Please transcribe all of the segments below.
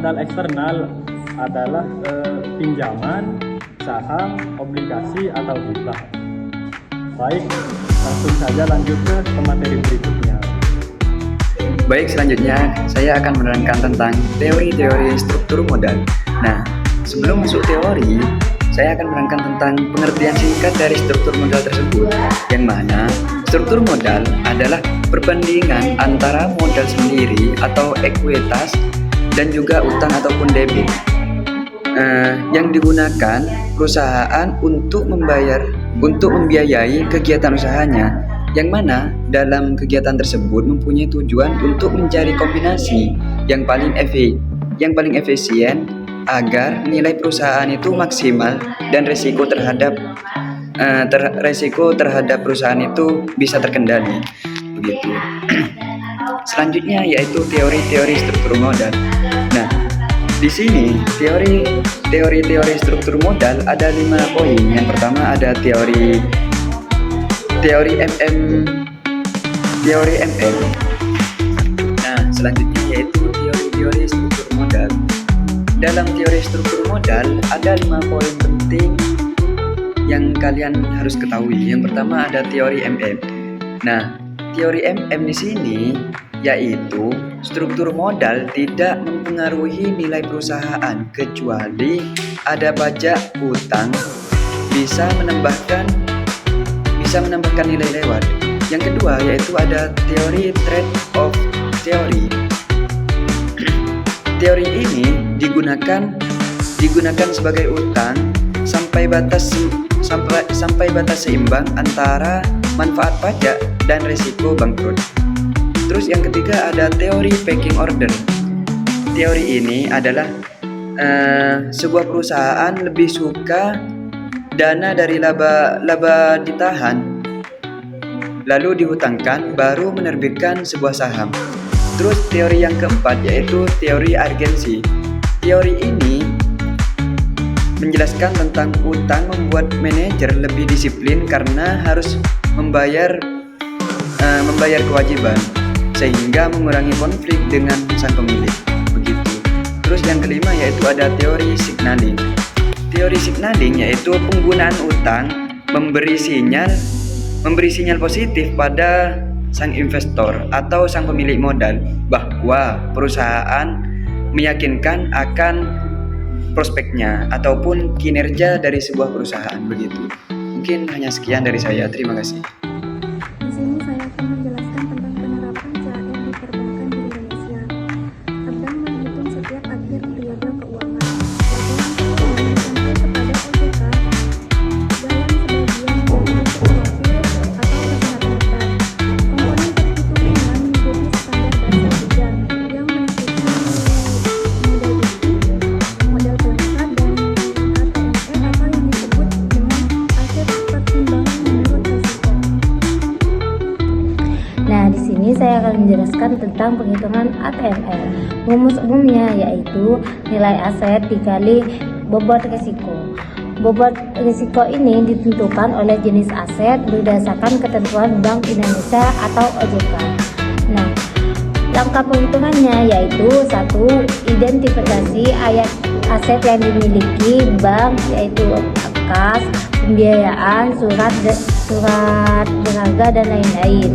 modal eksternal adalah pinjaman, saham, obligasi, atau hibah. Baik, langsung saja lanjut ke materi berikutnya. Baik, selanjutnya saya akan menerangkan tentang teori-teori struktur modal. Nah, sebelum masuk teori, saya akan menerangkan tentang pengertian singkat dari struktur modal tersebut, yang mana struktur modal adalah perbandingan antara modal sendiri atau ekuitas dan juga utang ataupun debit yang digunakan perusahaan untuk membiayai kegiatan usahanya, yang mana dalam kegiatan tersebut mempunyai tujuan untuk mencari kombinasi yang paling efisien agar nilai perusahaan itu maksimal dan resiko terhadap perusahaan itu bisa terkendali. Begitu. Selanjutnya yaitu teori-teori struktur modal. Nah, di sini teori struktur modal ada 5 poin. Yang pertama ada teori MM. Nah, selanjutnya yaitu teori struktur modal. Dalam teori struktur modal ada 5 poin penting yang kalian harus ketahui. Yang pertama ada teori MM. Nah, teori MM di sini yaitu struktur modal tidak mempengaruhi nilai perusahaan kecuali ada pajak utang bisa menambahkan nilai lewat. Yang kedua yaitu ada teori trade-off theory. Teori ini digunakan sebagai utang sampai batas seimbang antara manfaat pajak dan risiko bangkrut. Terus yang ketiga ada teori pecking order. Teori ini adalah sebuah perusahaan lebih suka dana dari laba ditahan lalu dihutangkan baru menerbitkan sebuah saham. Terus teori yang keempat yaitu teori urgensi. Teori ini menjelaskan tentang utang membuat manajer lebih disiplin karena harus membayar kewajiban, sehingga mengurangi konflik dengan sang pemilik. Begitu. Terus yang kelima yaitu ada teori signaling. Teori signaling yaitu penggunaan utang memberi sinyal positif pada sang investor atau sang pemilik modal bahwa perusahaan meyakinkan akan prospeknya ataupun kinerja dari sebuah perusahaan. Begitu. Mungkin hanya sekian dari saya. Terima kasih. Di sini saya akan menjelaskan tentang penerapan CAR di perbankan di Indonesia. Bank menghitung setiap akhir periode keuangan. Bank sampai kepada OJK dalam sebagian dari profil atau kesehatan bank. Komponen perhitungan mengikuti standar dasar bidang yang meliputi modal bukti, modal pelengkap, dan ATMR atau yang disebut dengan aset pertimbangan menurut risiko. Nah, di sini saya akan menjelaskan tentang penghitungan ATMR. Rumus umumnya yaitu nilai aset dikali bobot risiko. Bobot risiko ini ditentukan oleh jenis aset berdasarkan ketentuan Bank Indonesia atau OJK. Nah, langkah perhitungannya yaitu 1. Identifikasi aset yang dimiliki bank yaitu kas, pembiayaan, surat berharga, dan lain-lain.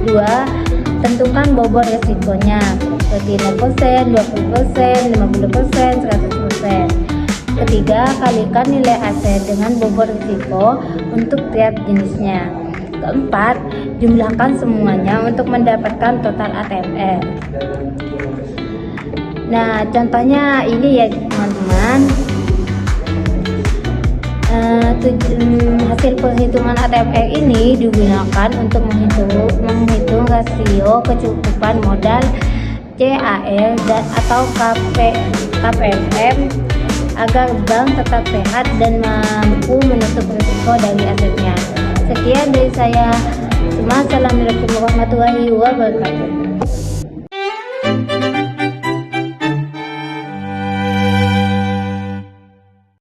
2. Tentukan bobot resikonya seperti 0%, 20%, 50%, 100%. Ketiga, kalikan nilai aset dengan bobot risiko untuk tiap jenisnya. Keempat, jumlahkan semuanya untuk mendapatkan total ATMR. Nah, contohnya ini ya teman-teman. Hasil perhitungan ATMR ini digunakan untuk menghitung rasio kecukupan modal CAR atau KPM agar bank tetap sehat dan mampu menutup risiko dari asetnya. Sekian dari saya. Assalamualaikum warahmatullahi wabarakatuh.